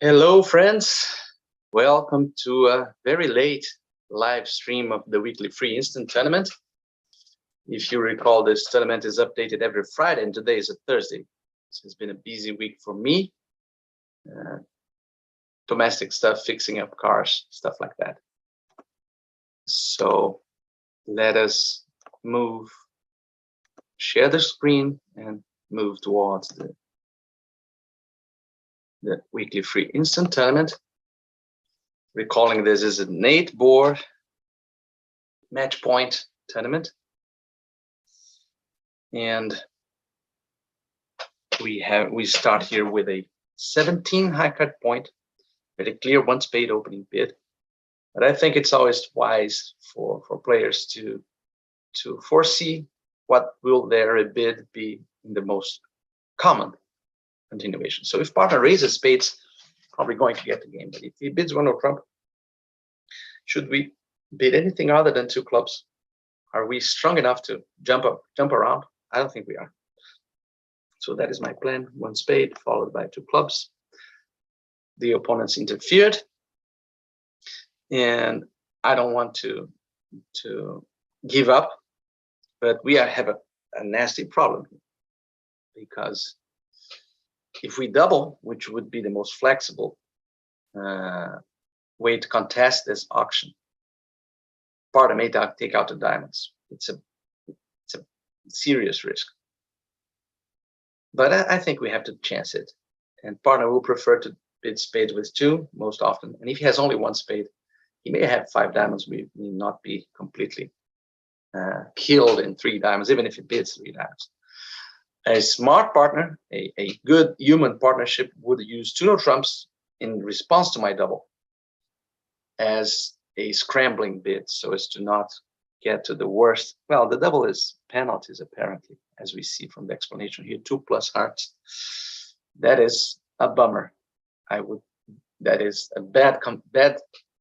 Hello, friends. Welcome to a very late live stream of the weekly free instant tournament. If you recall, this tournament is updated every Friday, and today is a Thursday. So it's been a busy week for me. Domestic stuff, fixing up cars, stuff like that. So let us share the screen and move towards the weekly free instant tournament. Recalling this is an 8-board match point tournament. And we start here with a 17 high card point, very clear one spade opening bid. But I think it's always wise for players to foresee what will their bid be in the most common continuation. So if partner raises spades, probably going to get the game. But if he bids one or trump, should we bid anything other than 2 clubs? Are we strong enough to jump around? I don't think we are. So that is my plan: 1 spade followed by 2 clubs. The opponents interfered, and I don't want to give up, but we have a nasty problem here, because if we double, which would be the most flexible way to contest this auction, partner may take out the diamonds. It's a serious risk. But I think we have to chance it. And partner will prefer to bid spades with 2 most often. And if he has only 1 spade, he may have 5 diamonds. We may not be completely killed in 3 diamonds, even if he bids 3 diamonds. A smart partner, a good human partnership, would use 2 no trumps in response to my double as a scrambling bid, so as to not get to the worst. Well, the double is penalties, apparently, as we see from the explanation here. 2 plus hearts. That is a bummer. That is a bad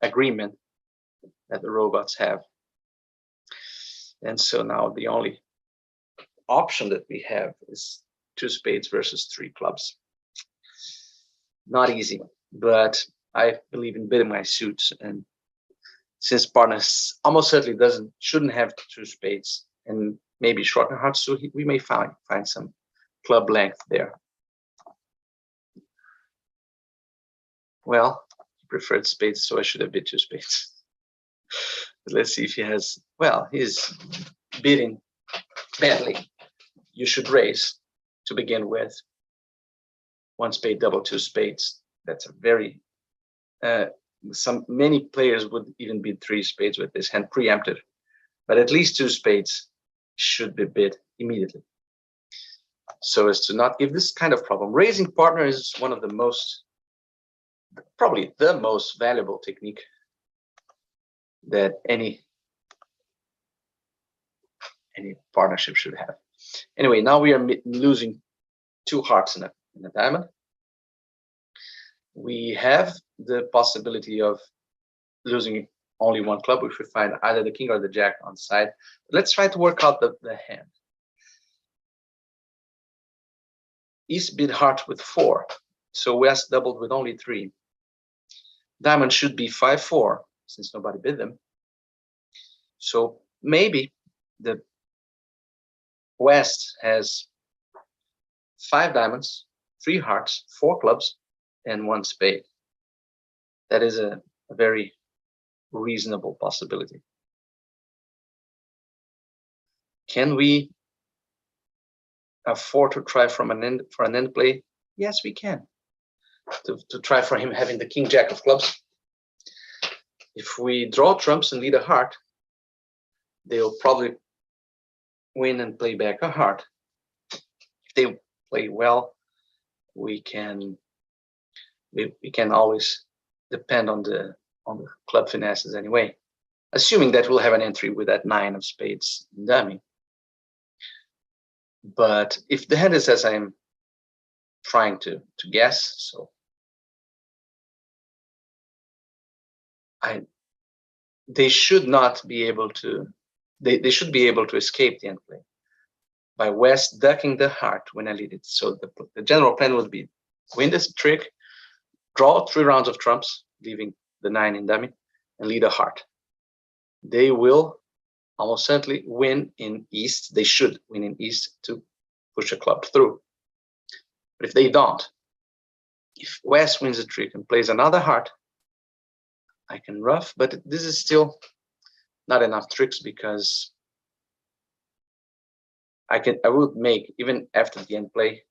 agreement that the robots have. And so now the only option that we have is 2 spades versus 3 clubs. Not easy, but I believe in bidding my suits, and since partners almost certainly shouldn't have 2 spades and maybe shorten hearts, so we may find some club length there. Well, he preferred spades, so I should have bid 2 spades. But let's see if he has. Well, he's bidding badly. You should raise to begin with. 1 spade, double, 2 spades. That's a very many players would even bid 3 spades with this hand preempted, but at least 2 spades should be bid immediately, so as to not give this kind of problem. Raising partner is one of the probably the most valuable technique that any partnership should have. Anyway, now we are losing 2 hearts in a diamond. We have the possibility of losing only 1 club if we find either the king or the jack on side. Let's try to work out the hand. East bid heart with 4, so West doubled with only 3. Diamond should be 5-4 since nobody bid them. So maybe the West has 5 diamonds, 3 hearts, 4 clubs, and 1 spade. That is a very reasonable possibility. Can we afford to try for an end play? Yes, we can. To try for him having the king jack of clubs. If we draw trumps and lead a heart, they'll probably win and play back a heart. If they play well, we can always depend on the club finesses anyway, assuming that we'll have an entry with that 9 of spades dummy. But if the hand is as I'm trying to guess, so they should not be able to. They should be able to escape the end play by West ducking the heart when I lead it. So the general plan would be win this trick, draw 3 rounds of trumps, leaving the 9 in dummy, and lead a heart. They will almost certainly win in East. They should win in East to push a club through. But if they don't, if West wins a trick and plays another heart, I can ruff, but this is still not enough tricks because I would make, even after the end play,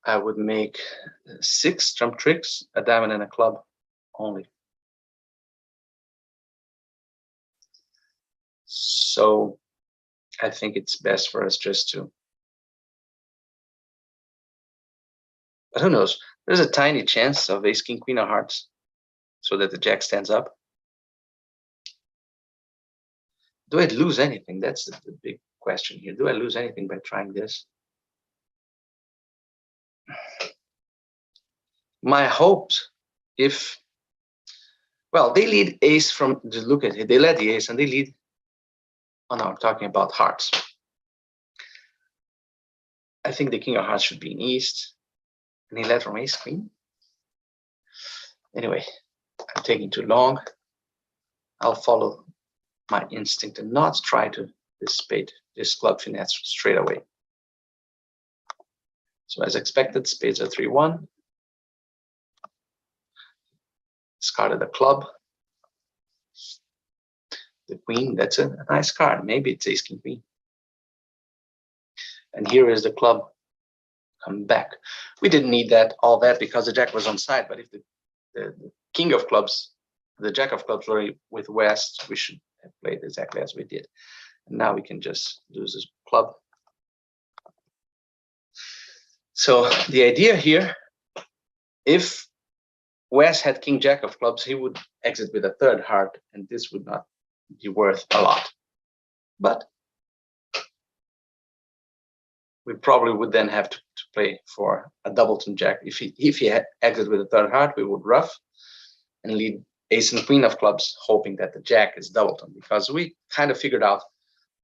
I would make 6 trump tricks, a diamond and a club only. So I think it's best for us just to, but who knows? There's a tiny chance of ace, king, queen of hearts so that the jack stands up. Do I lose anything? That's the big question here. Do I lose anything by trying this? My hopes, if, well, they lead ace from, just look at it, they led the ace and they lead, oh no, I'm talking about hearts. I think the king of hearts should be in East, and he led from ace, queen. Anyway, I'm taking too long. I'll follow my instinct and not try to this club finesse straight away. So as expected, spades are 3-1. Discarded the club. The queen, that's a nice card. Maybe it's ace, king, queen. And here is the club come back. We didn't need all that because the jack was on side, but if the king of clubs, the jack of clubs were with West, we should have played exactly as we did. And now we can just lose this club. So the idea here, if West had king jack of clubs, he would exit with a 3rd heart, and this would not be worth a lot. But we probably would then have to play for a doubleton jack. If he had exit with a 3rd heart, we would ruff and lead ace and queen of clubs, hoping that the jack is doubleton, because we kind of figured out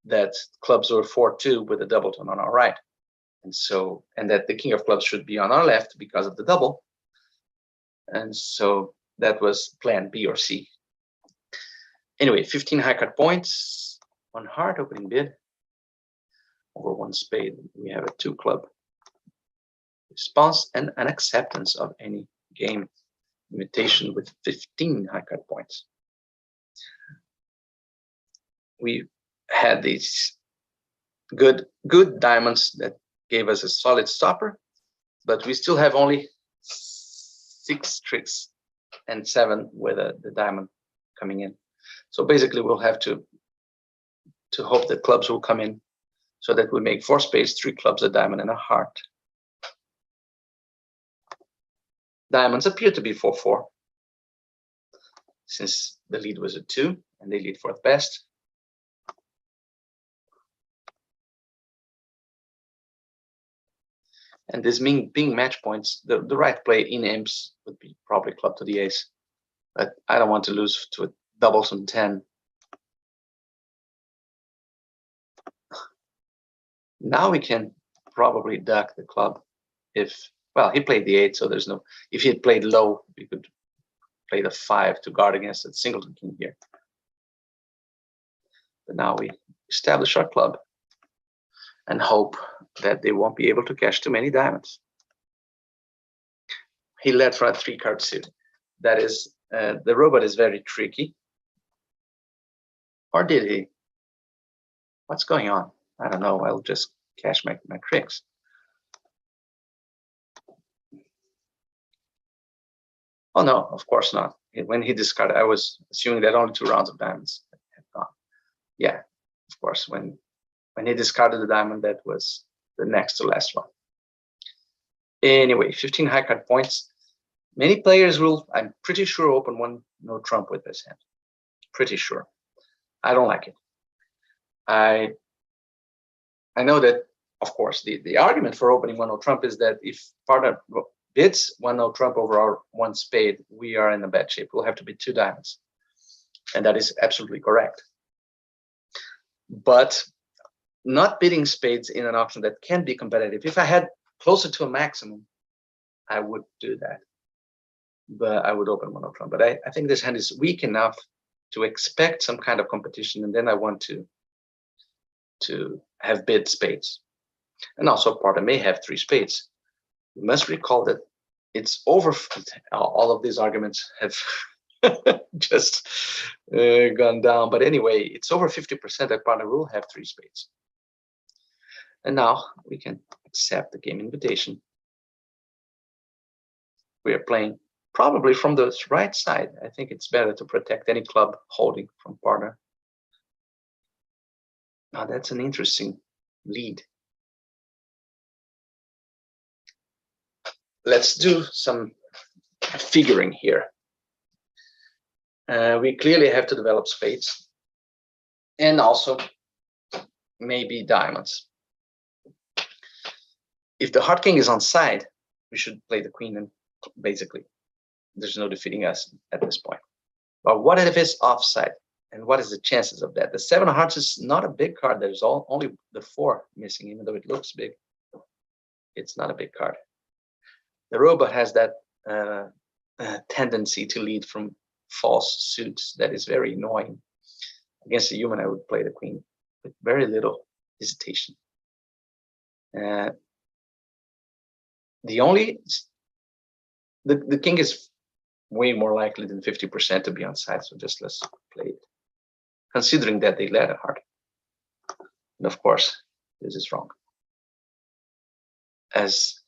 that clubs were 4-2 with a doubleton on our right. And that the king of clubs should be on our left because of the double. And so that was plan B or C. Anyway, 15 high card points, 1 heart opening bid, over 1 spade. We have a 2 club response and an acceptance of any game invitation with 15 high card points. We had these good diamonds that gave us a solid stopper, but we still have only 6 tricks and 7 with the diamond coming in. So basically we'll have to hope that clubs will come in so that we make 4 spades, 3 clubs, a diamond, and a heart. Diamonds appear to be 4-4 since the lead was a 2 and they lead 4th best. And this being match points, the right play in imps would be probably club to the ace. But I don't want to lose to a doubleton 10. Now we can probably duck the club if, well, he played the 8, so there's no, if he had played low, we could play the 5 to guard against that singleton king here. But now we establish our club and hope that they won't be able to cash too many diamonds. He led for a 3-card suit. That is, the robot is very tricky. Or did he? What's going on? I don't know. I'll just cash my tricks. Oh no, of course not. When he discarded, I was assuming that only 2 rounds of diamonds had gone. Yeah, of course. When he discarded the diamond, that was the next to last one. Anyway, 15 high card points. Many players will, I'm pretty sure, open 1 no trump with this hand. Pretty sure. I don't like it. I know that, of course, the argument for opening 1 no trump is that if partner bids 1 no trump over our 1 spade, we are in a bad shape. We'll have to bid 2 diamonds. And that is absolutely correct. But not bidding spades in an auction that can be competitive. If I had closer to a maximum, I would do that. But I would open mono trump. But I think this hand is weak enough to expect some kind of competition, and then I want to have bid spades. And also partner may have 3 spades. We must recall that it's over. All of these arguments have just gone down. But anyway, it's over 50% that partner will have 3 spades. And now we can accept the game invitation. We are playing probably from the right side. I think it's better to protect any club holding from partner. Now that's an interesting lead. Let's do some figuring here. We clearly have to develop spades and also maybe diamonds. If the heart king is on side, we should play the queen, and basically there's no defeating us at this point. But what if it's offside? And what is the chances of that? The 7 of hearts is not a big card. There's only the 4 missing, even though it looks big. It's not a big card. The robot has that tendency to lead from false suits that is very annoying. Against a human, I would play the queen with very little hesitation. The king is way more likely than 50% to be on side, so just let's play it, considering that they led a heart. And of course, this is wrong, as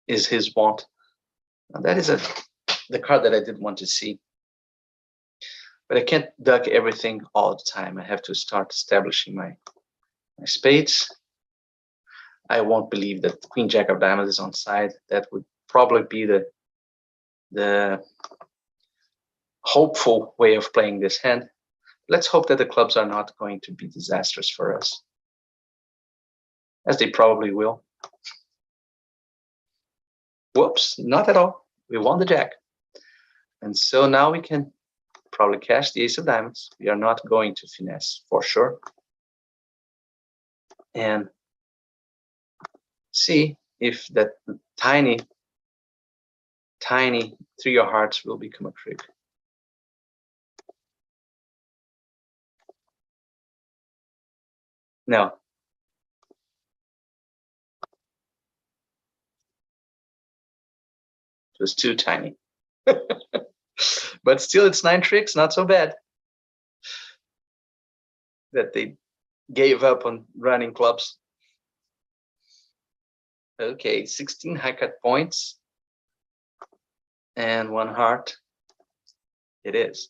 is his wont. Now that is the card that I didn't want to see. But I can't duck everything all the time. I have to start establishing my spades. I won't believe that Queen Jack of Diamonds is on side. That would probably be the hopeful way of playing this hand. Let's hope that the clubs are not going to be disastrous for us, as they probably will. Whoops, not at all. We won the jack. And so now we can probably cash the ace of diamonds. We are not going to finesse for sure. And see if that tiny 3 of hearts will become a trick. No. It was too tiny. But still, it's 9 tricks, not so bad. That they gave up on running clubs. Okay, 16 high cut points and 1 heart. It is.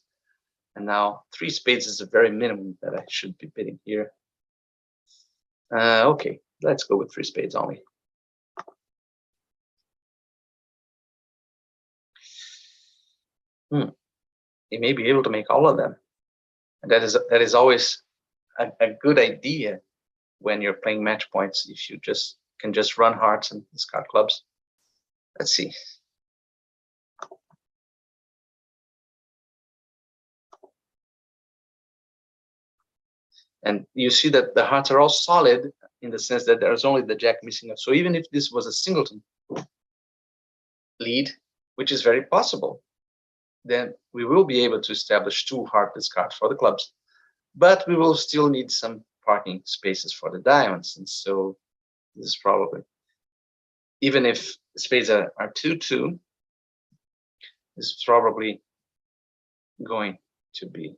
And now 3 spades is the very minimum that I should be bidding here. Okay, let's go with 3 spades only. He may be able to make all of them. And that is always a good idea when you're playing match points, if you can just run hearts and discard clubs. Let's see. And you see that the hearts are all solid in the sense that there's only the jack missing. So even if this was a singleton lead, which is very possible, then we will be able to establish 2 heart discards for the clubs. But we will still need some parking spaces for the diamonds. And so this is probably, even if spades are 2-2, this is probably going to be,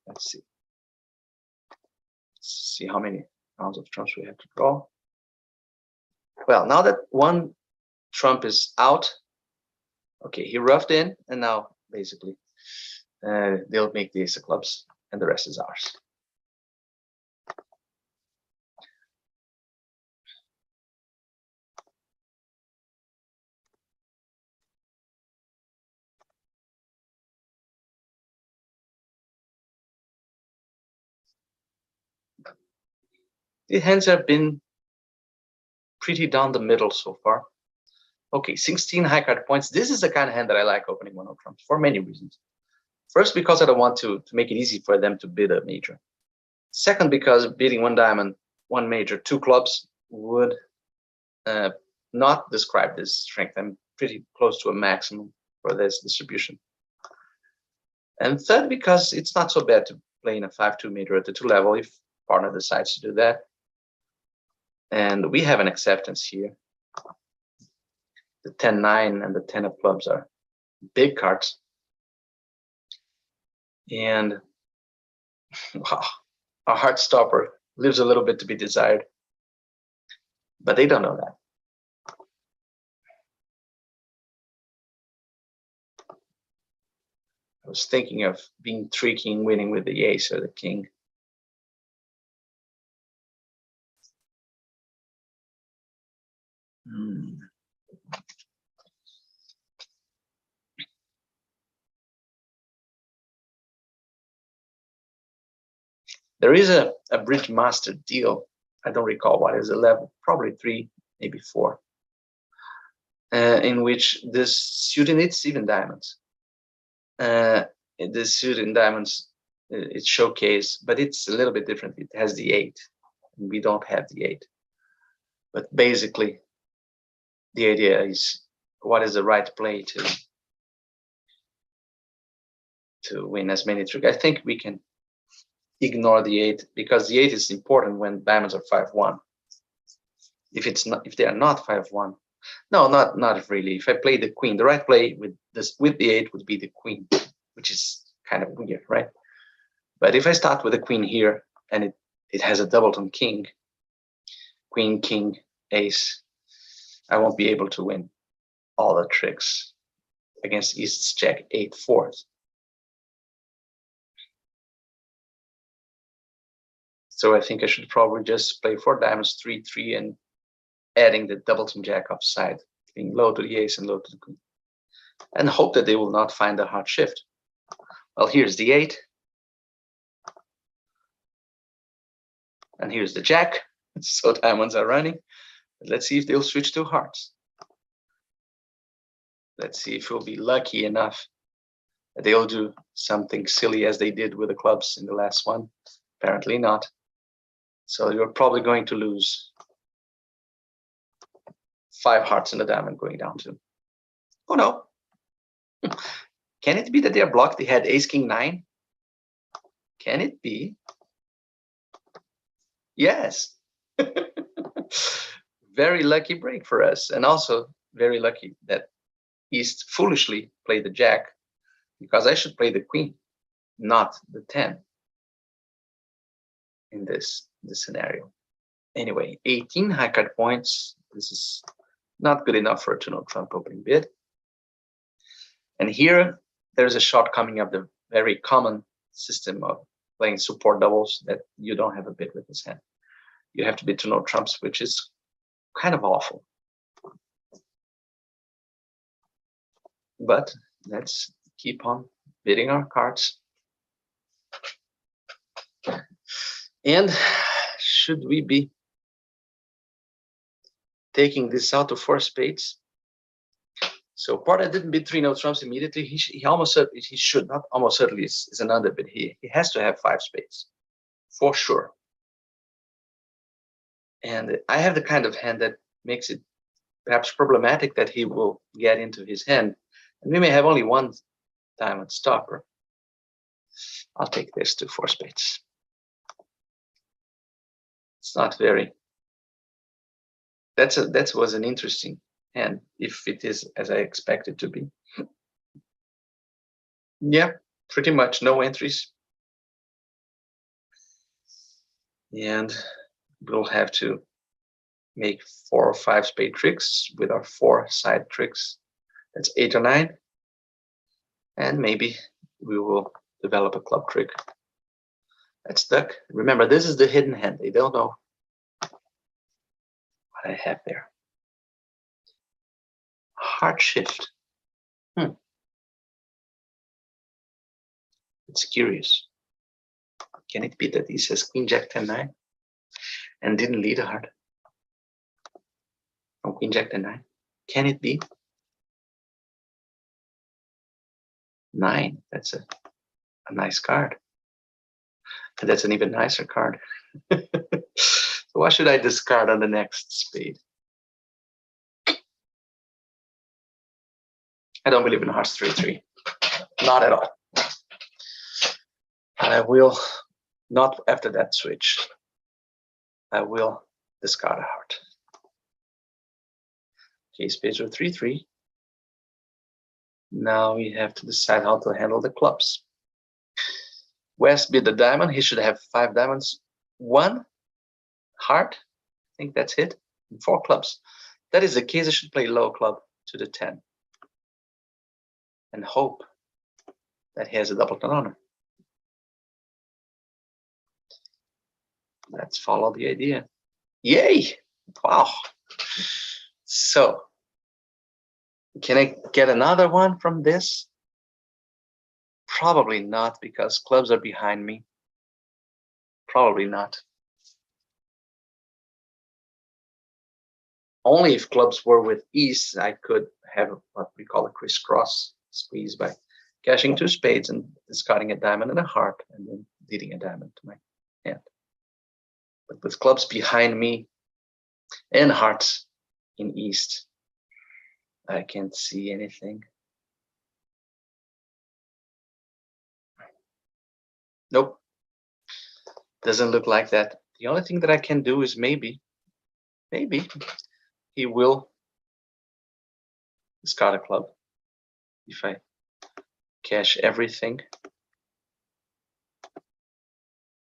let's see how many rounds of trumps we have to draw. Well, now that 1 trump is out, okay, he roughed in, and now basically they'll make the ace of clubs, and the rest is ours. The hands have been pretty down the middle so far. Okay, 16 high card points. This is the kind of hand that I like opening 1 of trumps for many reasons. First, because I don't want to make it easy for them to bid a major. Second, because bidding 1 diamond, 1 major, 2 clubs would not describe this strength. I'm pretty close to a maximum for this distribution. And third, because it's not so bad to play in a 5-2 major at the 2 level if partner decides to do that. And we have an acceptance here. The 10-9 and the 10 of clubs are big cards. And wow, a heart stopper leaves a little bit to be desired. But they don't know that. I was thinking of being tricky and winning with the ace or the king. There is a bridge master deal. I don't recall what is the level, probably 3, maybe 4, in which this suit, and it's even diamonds. This suit in diamonds, it's showcased, but it's a little bit different. It has the 8, and we don't have the 8. But basically, the idea is what is the right play to win as many tricks. I think we can ignore the 8 because the 8 is important when diamonds are 5-1. If they are not 5-1, no, not really. If I play the queen, the right play with the 8 would be the queen, which is kind of weird, right? But if I start with the queen here and it has a doubleton king, queen, king, ace, I won't be able to win all the tricks against East's check 8-4. So I think I should probably just play 4 diamonds, 3-3, and adding the doubleton jack offside, being low to the ace and low to the queen, and hope that they will not find a hard shift. Well, here's the 8, and here's the jack. So diamonds are running. But let's see if they'll switch to hearts. Let's see if we'll be lucky enough that they'll do something silly as they did with the clubs in the last one. Apparently not. So you're probably going to lose 5 hearts and a diamond going down to. Oh no. Can it be that they are blocked? They had ace, king, 9. Can it be? Yes. Very lucky break for us. And also very lucky that East foolishly played the jack, because I should play the queen, not the 10 in this scenario. Anyway, 18 high card points. This is not good enough for a 2-note trump opening bid. And here there's a shortcoming of the very common system of playing support doubles, that you don't have a bid with this hand. You have to bid 2-note trumps, which is kind of awful. But let's keep on bidding our cards. And should we be taking this out to 4 spades? So Parda didn't bid 3-note trumps immediately. He almost said he should, not almost certainly is an underbid. He has to have 5 spades for sure. And I have the kind of hand that makes it perhaps problematic that he will get into his hand. And we may have only 1 diamond stopper. I'll take this to 4 spades. It's not very. That was an interesting hand, if it is as I expect it to be. Yeah, pretty much no entries. And we'll have to make 4 or 5 spade tricks with our 4 side tricks. That's 8 or 9. And maybe we will develop a club trick. That's stuck. Remember, this is the hidden hand. They don't know what I have there. Heart shift. It's curious. Can it be that he says Queen Jack 10-9 and didn't lead a heart from Queen Jack 10-9? Can it be? 9. That's a nice card. And that's an even nicer card. So what should I discard on the next spade? I don't believe in hearts 3-3. Not at all. I will not after that switch. I will discard a heart. Okay, spades are 3-3. Now we have to decide how to handle the clubs. West beat the diamond. He should have 5 diamonds. 1 heart. I think that's it. And 4 clubs. If that is the case, I should play low club to the 10 and hope that he has a double honor. Let's follow the idea. Yay! Wow. So, can I get another one from this? Probably not, because clubs are behind me. Probably not. Only if clubs were with East, I could have what we call a crisscross squeeze by cashing 2 spades and discarding a diamond and a heart, and then leading a diamond to my hand. But with clubs behind me and hearts in East, I can't see anything. Nope. Doesn't look like that. The only thing that I can do is maybe he will discard a club if I cash everything.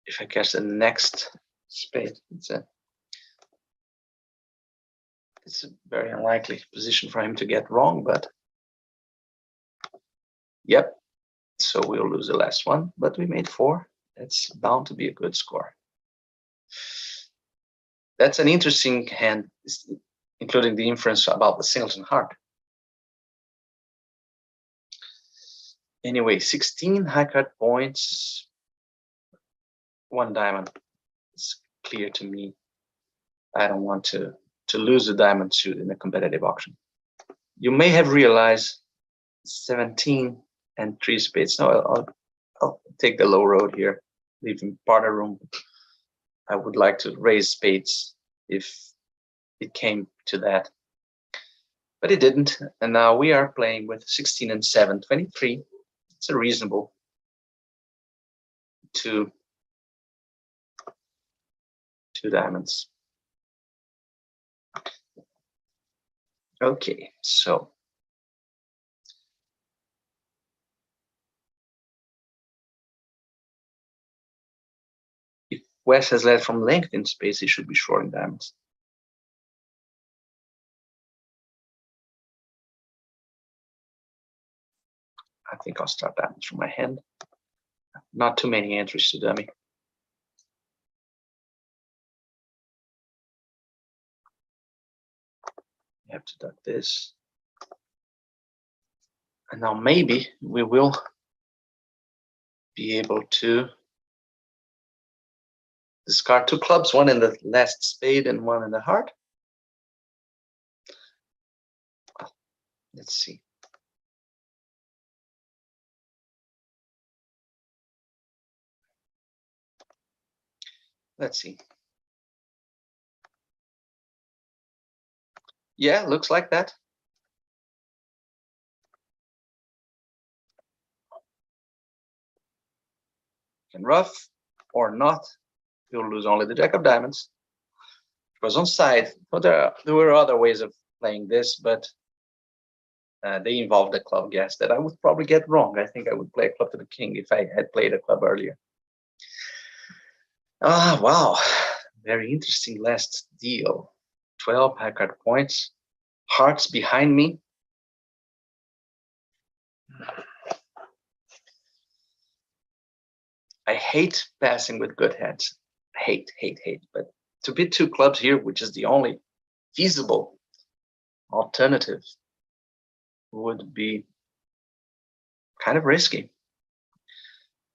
If I cash the next spade, it's a very unlikely position for him to get wrong, but yep. So we'll lose the last one, but we made 4. It's bound to be a good score. That's an interesting hand, including the inference about the singleton heart. Anyway, 16 high card points, 1 diamond. It's clear to me. I don't want to lose the diamond suit in a competitive auction. You may have realized 17 and 3 spades. No, I'll take the low road here, leaving partner room. I would like to raise spades if it came to that, but it didn't. And now we are playing with 16 and 7, 23. It's a reasonable 2 diamonds. Okay, so if West has led from length in space, he should be short in diamonds. I think I'll start diamonds from my hand. Not too many entries to dummy. You have to duck this. And now maybe we will be able to discard 2 clubs, 1 in the last spade and 1 in the heart. Let's see. Let's see. Yeah, looks like that. Can rough or not, you'll lose only the jack of diamonds. It was on side. Well, there were other ways of playing this, but they involved a club guess that I would probably get wrong. I think I would play a club to the king if I had played a club earlier. Ah, wow. Very interesting last deal. 12 high card points. Hearts behind me. I hate passing with good hands. Hate. But to bid 2 clubs here, which is the only feasible alternative, would be kind of risky.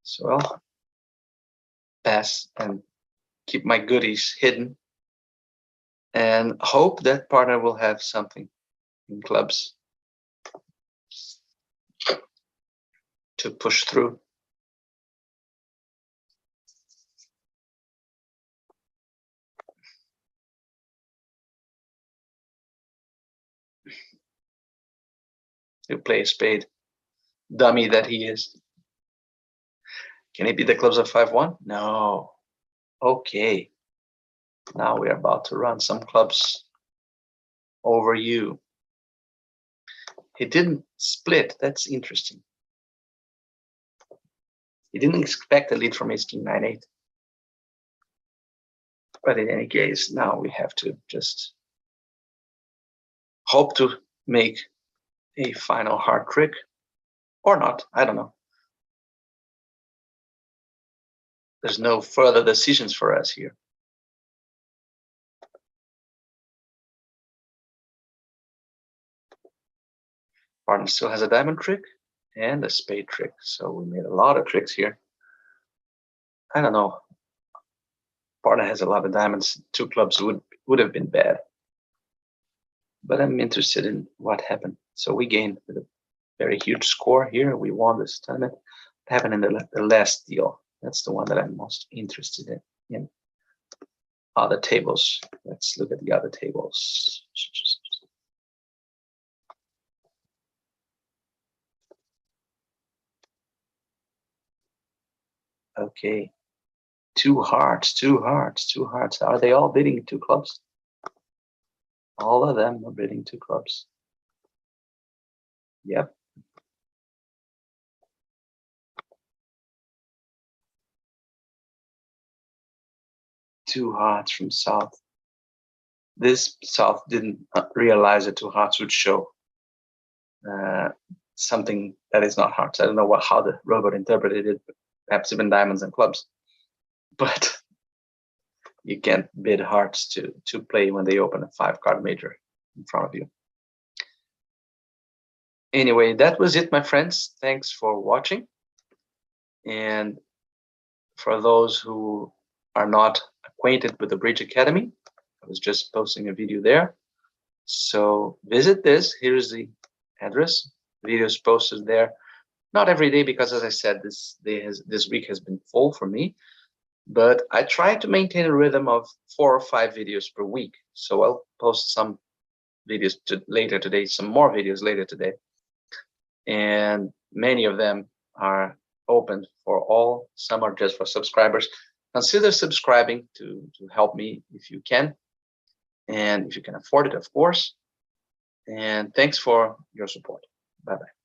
So I'll pass and keep my goodies hidden and hope that partner will have something in clubs to push through. He'll play a spade, dummy that he is. Can he beat the clubs of 5-1? No. Okay. Now we're about to run some clubs over you. He didn't split. That's interesting. He didn't expect a lead from ace king 9-8. But in any case, now we have to just hope to make a final hard trick or not. I don't know. There's no further decisions for us here. Partner still has a diamond trick and a spade trick. So we made a lot of tricks here. I don't know. Partner has a lot of diamonds. 2 clubs would have been bad. But I'm interested in what happened. So we gained with a very huge score here. We won this tournament. What happened in the last deal? That's the one that I'm most interested in. Other tables. Let's look at the other tables. Okay. 2 hearts, 2 hearts, 2 hearts. Are they all bidding 2 clubs? All of them are bidding 2 clubs. Yep. Two hearts from South. This South didn't realize that 2 hearts would show something that is not hearts. I don't know how the robot interpreted it, perhaps even diamonds and clubs. But you can't bid hearts to play when they open a 5-card major in front of you. Anyway, that was it, my friends. Thanks for watching. And for those who are not acquainted with the Bridge Academy, I was just posting a video there. So visit this. Here's the address. Videos posted there. Not every day, because as I said, this week has been full for me. But I try to maintain a rhythm of 4 or 5 videos per week. So I'll post some videos later today, some more videos later today. And many of them are open for all. Some are just for subscribers. Consider subscribing to help me if you can. And if you can afford it, of course. And thanks for your support. Bye-bye.